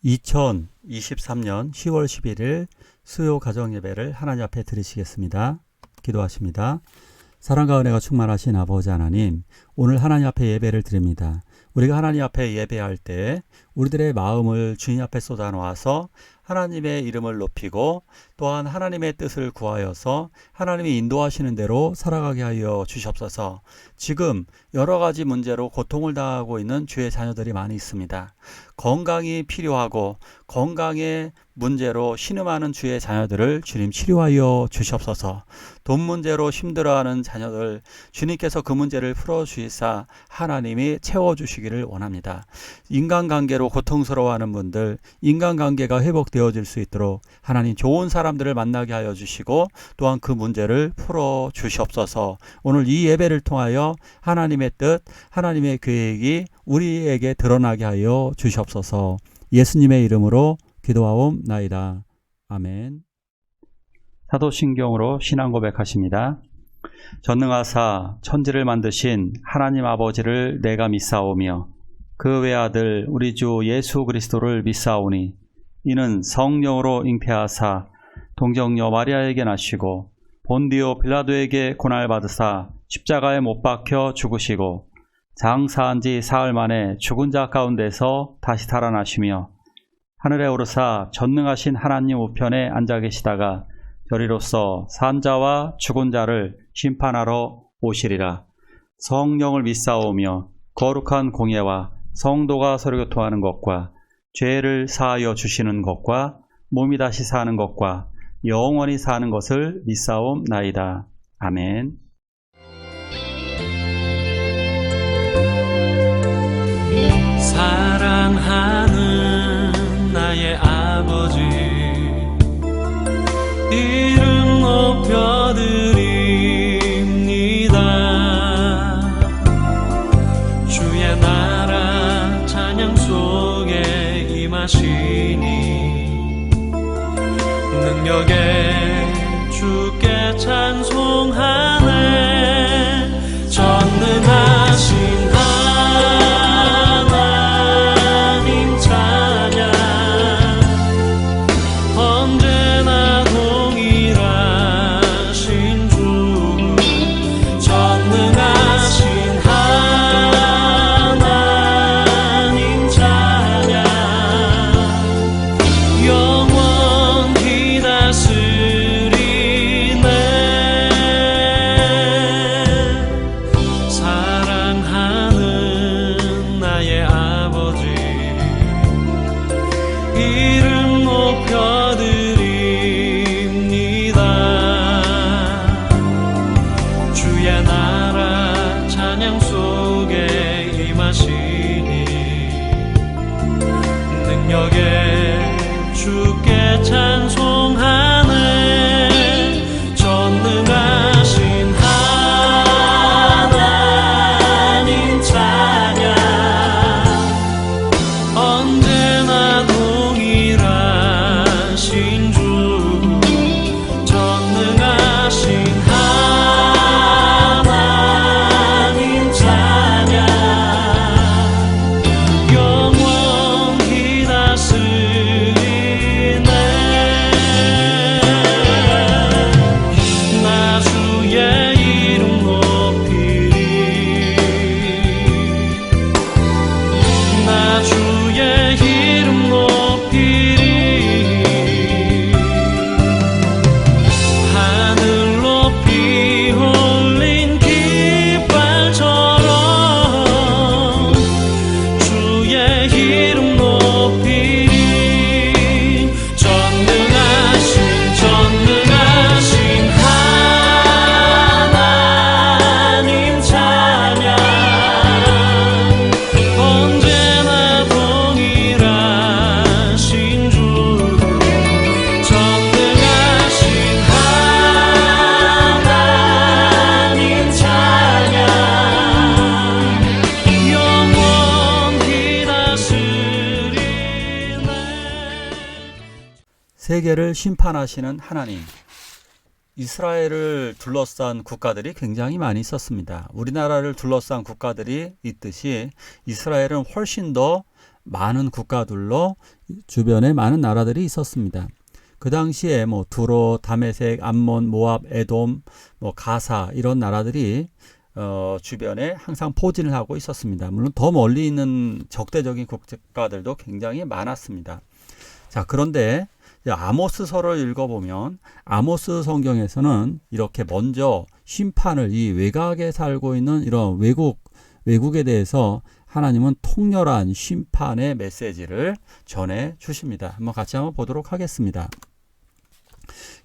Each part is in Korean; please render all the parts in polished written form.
2023년 10월 11일 수요 가정 예배를 하나님 앞에 드리시겠습니다. 기도하십니다. 사랑과 은혜가 충만하신 아버지 하나님, 오늘 하나님 앞에 예배를 드립니다. 우리가 하나님 앞에 예배할 때 우리들의 마음을 주님 앞에 쏟아놓아서 하나님의 이름을 높이고 또한 하나님의 뜻을 구하여서 하나님이 인도하시는 대로 살아가게 하여 주시옵소서. 지금 여러 가지 문제로 고통을 당하고 있는 주의 자녀들이 많이 있습니다. 건강이 필요하고 건강의 문제로 신음하는 주의 자녀들을 주님 치료하여 주시옵소서. 돈 문제로 힘들어하는 자녀들 주님께서 그 문제를 풀어주시사 하나님이 채워주시기를 원합니다. 인간관계로 고통스러워하는 분들 인간관계가 회복되어질 수 있도록 하나님 좋은 사람들을 만나게 하여 주시고 또한 그 문제를 풀어주시옵소서. 오늘 이 예배를 통하여 하나님의 뜻 하나님의 계획이 우리에게 드러나게 하여 주시옵소서. 예수님의 이름으로 기도하옵나이다. 아멘. 사도신경으로 신앙 고백하십니다. 전능하사 천지를 만드신 하나님 아버지를 내가 믿사오며 그 외아들 우리 주 예수 그리스도를 믿사오니 이는 성령으로 잉태하사 동정녀 마리아에게 나시고 본디오 빌라도에게 고난받으사 십자가에 못 박혀 죽으시고 장사한 지 사흘 만에 죽은 자 가운데서 다시 살아나시며 하늘에 오르사 전능하신 하나님 우편에 앉아 계시다가 저리로서 산 자와 죽은 자를 심판하러 오시리라. 성령을 믿사오며 거룩한 공예와 성도가 서로 교통하는 것과 죄를 사하여 주시는 것과 몸이 다시 사는 것과 영원히 사는 것을 믿사옵나이다. 아멘. 사랑하는 나의 아버지 이름 높여드립니다. 주의 나라 찬양 속에 임하시니 능력에 주께 찬송하네. 전능하신 하나님 찬양 언제나 동일하신 주 전능하신 하나님 찬양 영원히 다스리네. 사랑하는 나의 아버지 이름 높여드립니다. 주의 나라 찬양 속에 임하시니 능력에 주께 찬송하네. 전능하신 하나님 찬양 언제나 동일하신 주 전능하신 하나님 찬양 영원히 다스리네. 나 주의 이름 높이리. 나 주의 이름 높이리. 하늘 높이 올린 깃발처럼 주의 이름 높이리. 전능하신 하나님 찬양 언제나 동일하신 주 전능하신 하나님 찬양 영원히 다스리네. 세계를 심판하시는 하나님. 이스라엘을 둘러싼 국가들이 굉장히 많이 있었습니다. 우리나라를 둘러싼 국가들이 있듯이 이스라엘은 훨씬 더 많은 국가들로 주변에 많은 나라들이 있었습니다. 그 당시에 뭐 두로, 다메섹, 암몬, 모압, 에돔, 뭐 가사 이런 나라들이 주변에 항상 포진을 하고 있었습니다. 물론 더 멀리 있는 적대적인 국가들도 굉장히 많았습니다. 자, 그런데 아모스서를 읽어보면 아모스 성경에서는 이렇게 먼저 심판을, 이 외곽에 살고 있는 이런 외국에 대해서 하나님은 통렬한 심판의 메시지를 전해 주십니다. 같이 한번 보도록 하겠습니다.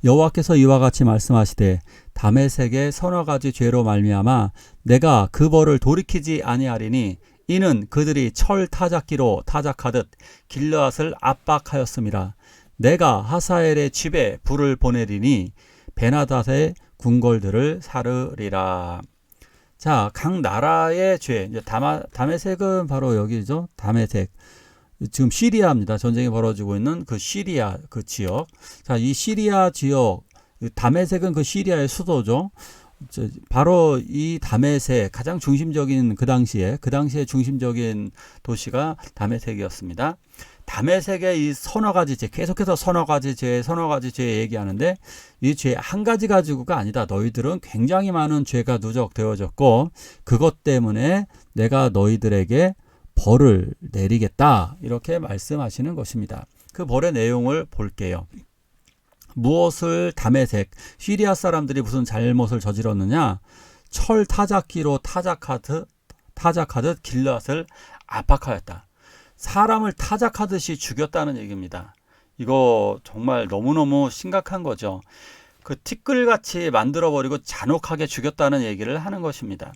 여호와께서 이와 같이 말씀하시되 다메섹의 서너 가지 죄로 말미암아 내가 그 벌을 돌이키지 아니하리니 이는 그들이 철 타작기로 타작하듯 길르앗을 압박하였음이라. 내가 하사엘의 집에 불을 보내리니 베나닷의 궁궐들을 사르리라. 자, 각 나라의 죄. 이제 다메섹은 바로 여기죠. 다메섹. 지금 시리아입니다. 전쟁이 벌어지고 있는 그 시리아 그 지역. 자, 이 시리아 지역, 다메섹은 그 시리아의 수도죠. 바로 이 다메섹 가장 중심적인 그 당시에 중심적인 도시가 다메섹이었습니다. 다메섹의 이 서너 가지 죄, 계속해서 서너 가지 죄 얘기하는데 이 죄 한 가지 가지고가 아니다. 너희들은 굉장히 많은 죄가 누적되어졌고 그것 때문에 내가 너희들에게 벌을 내리겠다. 이렇게 말씀하시는 것입니다. 그 벌의 내용을 볼게요. 무엇을 다메섹, 시리아 사람들이 무슨 잘못을 저질렀느냐? 철 타작기로 타작하듯 길르앗을 압박하였다. 사람을 타작하듯이 죽였다는 얘기입니다. 이거 정말 너무너무 심각한 거죠. 그 티끌같이 만들어버리고 잔혹하게 죽였다는 얘기를 하는 것입니다.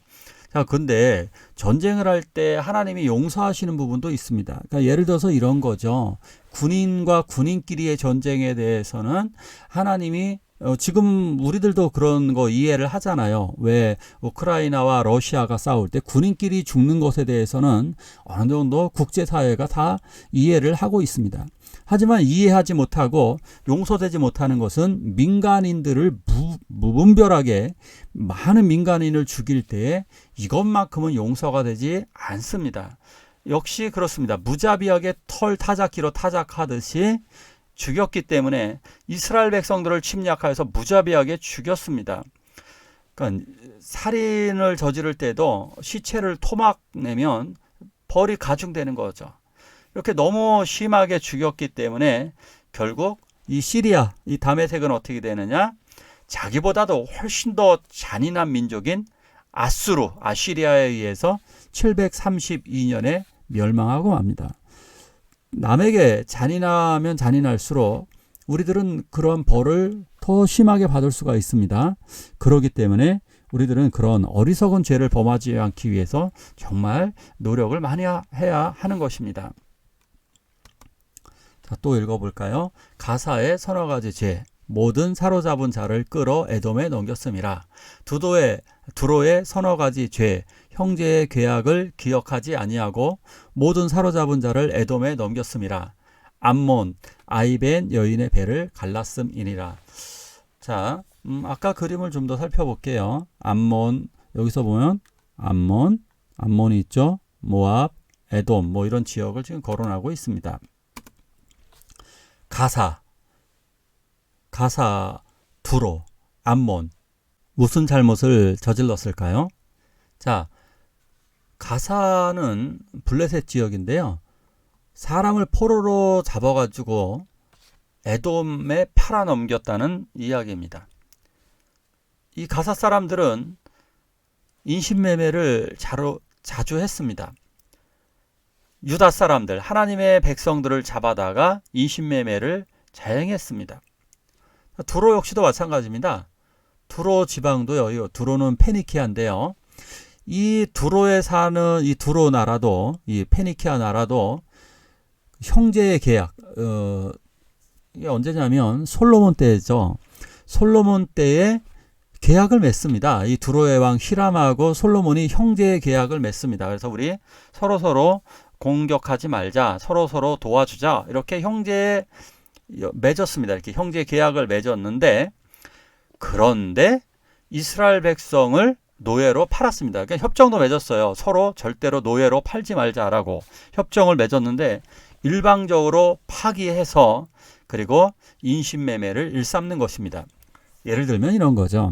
자, 근데 전쟁을 할 때 하나님이 용서하시는 부분도 있습니다. 그러니까 예를 들어서 이런 거죠. 군인과 군인끼리의 전쟁에 대해서는 하나님이 지금 우리들도 그런 거 이해를 하잖아요. 왜 우크라이나와 러시아가 싸울 때 군인끼리 죽는 것에 대해서는 어느 정도 국제사회가 다 이해를 하고 있습니다. 하지만 이해하지 못하고 용서되지 못하는 것은 민간인들을 무분별하게 많은 민간인을 죽일 때에 이것만큼은 용서가 되지 않습니다. 역시 그렇습니다. 무자비하게 털 타작기로 타작하듯이 죽였기 때문에 이스라엘 백성들을 침략하여서 무자비하게 죽였습니다. 그러니까 살인을 저지를 때도 시체를 토막내면 벌이 가중되는 거죠. 이렇게 너무 심하게 죽였기 때문에 결국 이 시리아, 이 다메섹은 어떻게 되느냐? 자기보다도 훨씬 더 잔인한 민족인 아시리아에 의해서 732년에 멸망하고 맙니다. 남에게 잔인하면 잔인할수록 우리들은 그런 벌을 더 심하게 받을 수가 있습니다. 그렇기 때문에 우리들은 그런 어리석은 죄를 범하지 않기 위해서 정말 노력을 많이 해야 하는 것입니다. 자, 또 읽어볼까요? 가사의 서너 가지 죄. 모든 사로잡은 자를 끌어 에돔에 넘겼음이라. 두로의 서너 가지 죄. 형제의 계약을 기억하지 아니하고 모든 사로잡은 자를 에돔에 넘겼음이라. 암몬, 아이벤 여인의 배를 갈랐음이니라. 자, 아까 그림을 좀 더 살펴볼게요. 암몬, 여기서 보면 암몬이 있죠. 모압, 에돔, 뭐 이런 지역을 지금 거론하고 있습니다. 가사, 두로, 암몬, 무슨 잘못을 저질렀을까요? 자, 가사는 블레셋 지역인데요. 사람을 포로로 잡아가지고 에돔에 팔아넘겼다는 이야기입니다. 이 가사 사람들은 인신매매를 자주 했습니다. 유다 사람들, 하나님의 백성들을 잡아다가 인신매매를 자행했습니다. 두로 역시도 마찬가지입니다. 두로 지방도요. 두로는 페니키아인데요. 이 두로에 사는 이 두로 나라도, 이 페니키아 나라도 형제의 계약, 이게 언제냐면 솔로몬 때죠. 솔로몬 때에 계약을 맺습니다. 이 두로의 왕 히람하고 솔로몬이 형제의 계약을 맺습니다. 그래서 우리 서로 공격하지 말자, 서로 도와주자, 이렇게 맺었습니다. 이렇게 형제 계약을 맺었는데, 그런데 이스라엘 백성을 노예로 팔았습니다. 그러니까 협정도 맺었어요. 서로 절대로 노예로 팔지 말자라고 협정을 맺었는데 일방적으로 파기해서 그리고 인신매매를 일삼는 것입니다. 예를 들면 이런 거죠.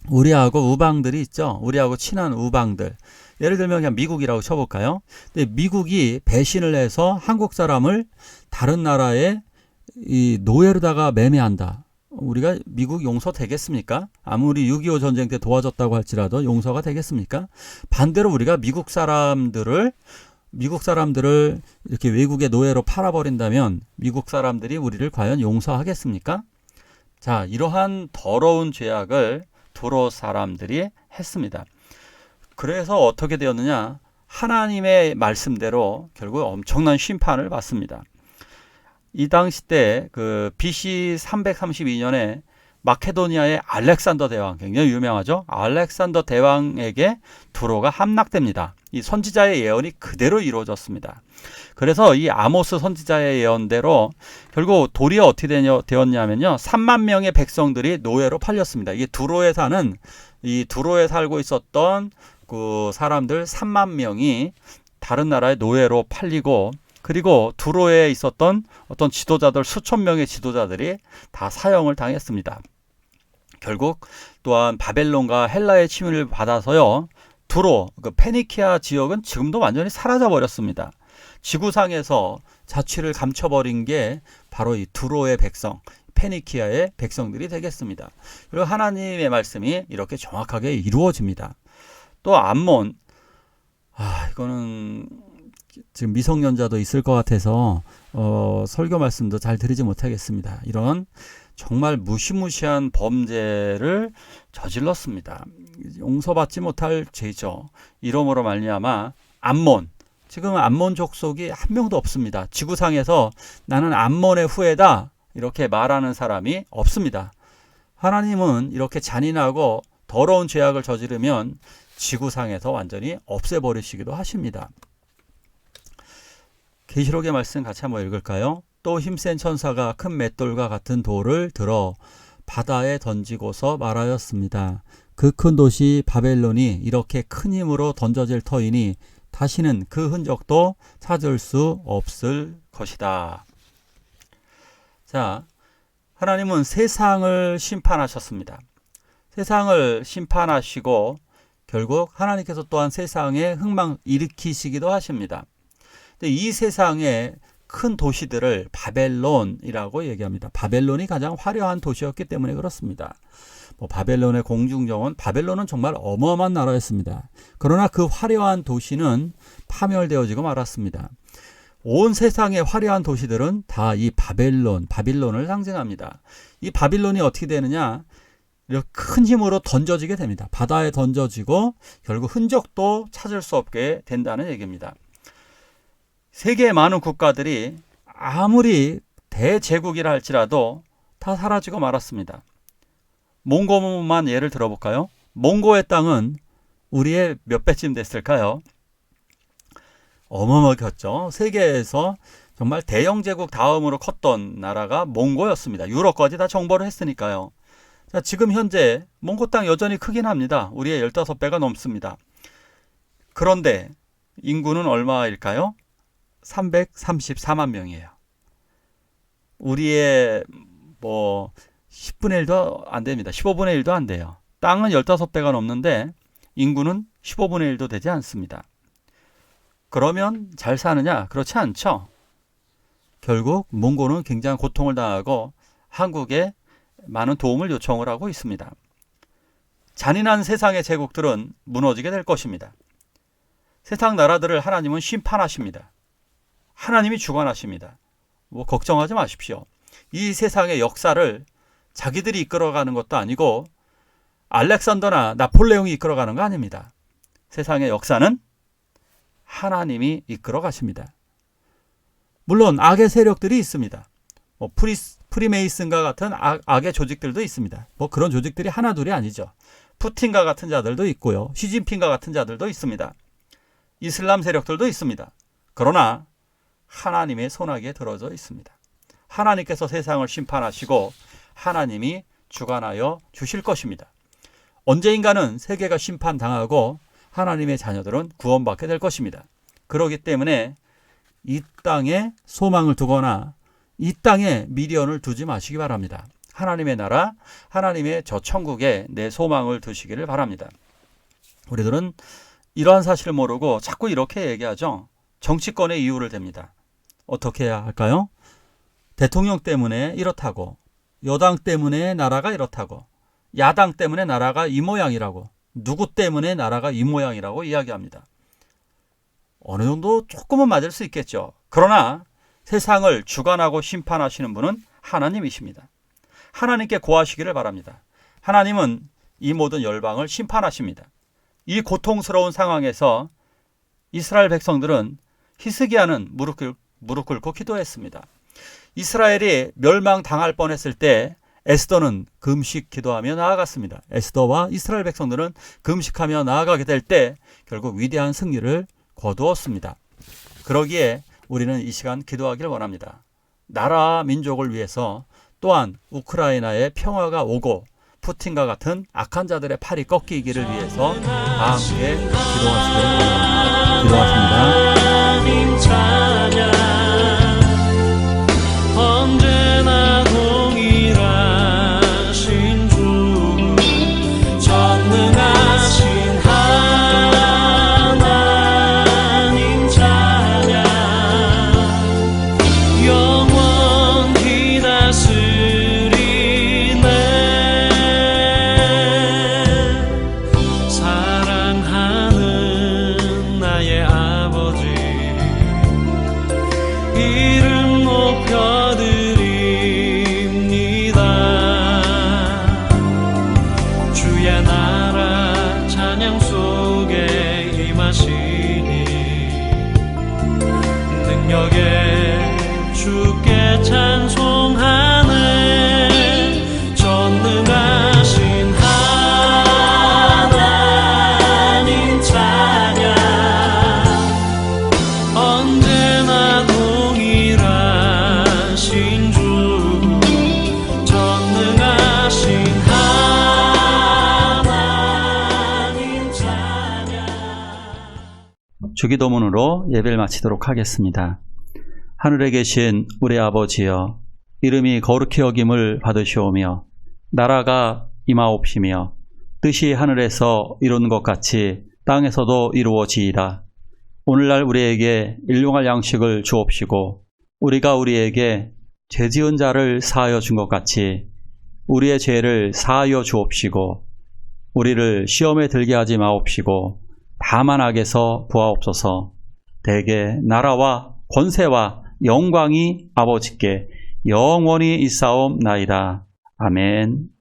우리하고 우방들이 있죠. 우리하고 친한 우방들. 예를 들면 그냥 미국이라고 쳐볼까요? 근데 미국이 배신을 해서 한국 사람을 다른 나라에 이 노예로다가 매매한다. 우리가 미국 용서 되겠습니까? 아무리 6.25 전쟁 때 도와줬다고 할지라도 용서가 되겠습니까? 반대로 우리가 미국 사람들을 이렇게 외국의 노예로 팔아버린다면 미국 사람들이 우리를 과연 용서하겠습니까? 자, 이러한 더러운 죄악을 두로 사람들이 했습니다. 그래서 어떻게 되었느냐? 하나님의 말씀대로 결국 엄청난 심판을 받습니다. 이 당시 때 그 BC 332년에 마케도니아의 알렉산더 대왕, 굉장히 유명하죠. 알렉산더 대왕에게 두로가 함락됩니다. 이 선지자의 예언이 그대로 이루어졌습니다. 그래서 이 아모스 선지자의 예언대로 결국 도리어 어떻게 되었냐면요, 3만 명의 백성들이 노예로 팔렸습니다. 이게 두로에 살고 있었던 그 사람들 3만 명이 다른 나라의 노예로 팔리고, 그리고 두로에 있었던 어떤 지도자들, 수천 명의 지도자들이 다 사형을 당했습니다. 결국 또한 바벨론과 헬라의 침입을 받아서요, 두로, 그 페니키아 지역은 지금도 완전히 사라져 버렸습니다. 지구상에서 자취를 감춰버린 게 바로 이 두로의 백성, 페니키아의 백성들이 되겠습니다. 그리고 하나님의 말씀이 이렇게 정확하게 이루어집니다. 또 암몬, 이거는 지금 미성년자도 있을 것 같아서 설교 말씀도 잘 드리지 못하겠습니다. 이런 정말 무시무시한 범죄를 저질렀습니다. 용서받지 못할 죄죠. 이러므로 말미암아 암몬, 지금 암몬 족속이 한 명도 없습니다. 지구상에서 나는 암몬의 후예다 이렇게 말하는 사람이 없습니다. 하나님은 이렇게 잔인하고 더러운 죄악을 저지르면 지구상에서 완전히 없애버리시기도 하십니다. 계시록의 말씀 같이 한번 읽을까요? 또 힘센 천사가 큰 맷돌과 같은 돌을 들어 바다에 던지고서 말하였습니다. 그 큰 도시 바벨론이 이렇게 큰 힘으로 던져질 터이니 다시는 그 흔적도 찾을 수 없을 것이다. 자, 하나님은 세상을 심판하셨습니다. 세상을 심판하시고 결국 하나님께서 또한 세상에 흥망 일으키시기도 하십니다. 근데 이 세상에 큰 도시들을 바벨론이라고 얘기합니다. 바벨론이 가장 화려한 도시였기 때문에 그렇습니다. 바벨론의 공중정원, 바벨론은 정말 어마어마한 나라였습니다. 그러나 그 화려한 도시는 파멸되어지고 말았습니다. 온 세상의 화려한 도시들은 다 이 바빌론을 상징합니다. 이 바빌론이 어떻게 되느냐? 이렇게 큰 힘으로 던져지게 됩니다. 바다에 던져지고 결국 흔적도 찾을 수 없게 된다는 얘기입니다. 세계의 많은 국가들이 아무리 대제국이라 할지라도 다 사라지고 말았습니다. 몽고만 예를 들어볼까요? 몽고의 땅은 우리의 몇 배쯤 됐을까요? 어마어마했죠. 세계에서 정말 대영 제국 다음으로 컸던 나라가 몽고였습니다. 유럽까지 다 정벌을 했으니까요. 자, 지금 현재 몽고 땅 여전히 크긴 합니다. 우리의 15배가 넘습니다. 그런데 인구는 얼마일까요? 334만 명이에요. 우리의 10분의 1도 안 됩니다. 15분의 1도 안 돼요. 땅은 15배가 넘는데 인구는 15분의 1도 되지 않습니다. 그러면 잘 사느냐? 그렇지 않죠. 결국 몽고는 굉장한 고통을 당하고 한국에 많은 도움을 요청을 하고 있습니다. 잔인한 세상의 제국들은 무너지게 될 것입니다. 세상 나라들을 하나님은 심판하십니다. 하나님이 주관하십니다. 걱정하지 마십시오. 이 세상의 역사를 자기들이 이끌어가는 것도 아니고 알렉산더나 나폴레옹이 이끌어가는 거 아닙니다. 세상의 역사는 하나님이 이끌어 가십니다. 물론 악의 세력들이 있습니다. 프리메이슨과 같은 악의 조직들도 있습니다. 그런 조직들이 하나둘이 아니죠. 푸틴과 같은 자들도 있고요. 시진핑과 같은 자들도 있습니다. 이슬람 세력들도 있습니다. 그러나 하나님의 손아귀에 들어져 있습니다. 하나님께서 세상을 심판하시고 하나님이 주관하여 주실 것입니다. 언젠가는 세계가 심판당하고 하나님의 자녀들은 구원받게 될 것입니다. 그렇기 때문에 이 땅에 소망을 두거나 이 땅에 미련을 두지 마시기 바랍니다. 하나님의 나라, 하나님의 저 천국에 내 소망을 두시기를 바랍니다. 우리들은 이러한 사실을 모르고 자꾸 이렇게 얘기하죠. 정치권의 이유를 댑니다. 어떻게 해야 할까요? 대통령 때문에 이렇다고, 여당 때문에 나라가 이렇다고, 야당 때문에 나라가 이 모양이라고, 누구 때문에 나라가 이 모양이라고 이야기합니다. 어느 정도 조금은 맞을 수 있겠죠. 그러나 세상을 주관하고 심판하시는 분은 하나님이십니다. 하나님께 고하시기를 바랍니다. 하나님은 이 모든 열방을 심판하십니다. 이 고통스러운 상황에서 이스라엘 백성들은 히스기야는 무릎 꿇고 기도했습니다. 이스라엘이 멸망당할 뻔했을 때 에스더는 금식 기도하며 나아갔습니다. 에스더와 이스라엘 백성들은 금식하며 나아가게 될 때 결국 위대한 승리를 거두었습니다. 그러기에 우리는 이 시간 기도하기를 원합니다. 나라 민족을 위해서, 또한 우크라이나의 평화가 오고 푸틴과 같은 악한 자들의 팔이 꺾이기를 위해서 다 함께 기도하시기를 바랍니다. 기도하십니다. 하나님 찬양 언제나 동일하신 주 전능하신 하나님 찬양 영원히 다스리네 사랑하는 나의 아버지 이름 높여드립니다. 주의 나라 찬양 속에 임하시니 능력에 주께 찬송하네 전능하신 하나님 찬양 언제나 동일하신 주 전능하신 하나님 찬양. 주기도문으로 예배를 마치도록 하겠습니다. 하늘에 계신 우리 아버지여, 이름이 거룩히 여김을 받으시오며 나라가 임하옵시며 뜻이 하늘에서 이루는 것 같이 땅에서도 이루어지이다. 오늘날 우리에게 일용할 양식을 주옵시고 우리가 우리에게 죄지은 자를 사하여 준 것 같이 우리의 죄를 사하여 주옵시고 우리를 시험에 들게 하지 마옵시고 다만 악에서 구하옵소서. 대개 나라와 권세와 영광이 아버지께 영원히 있사옵나이다. 아멘.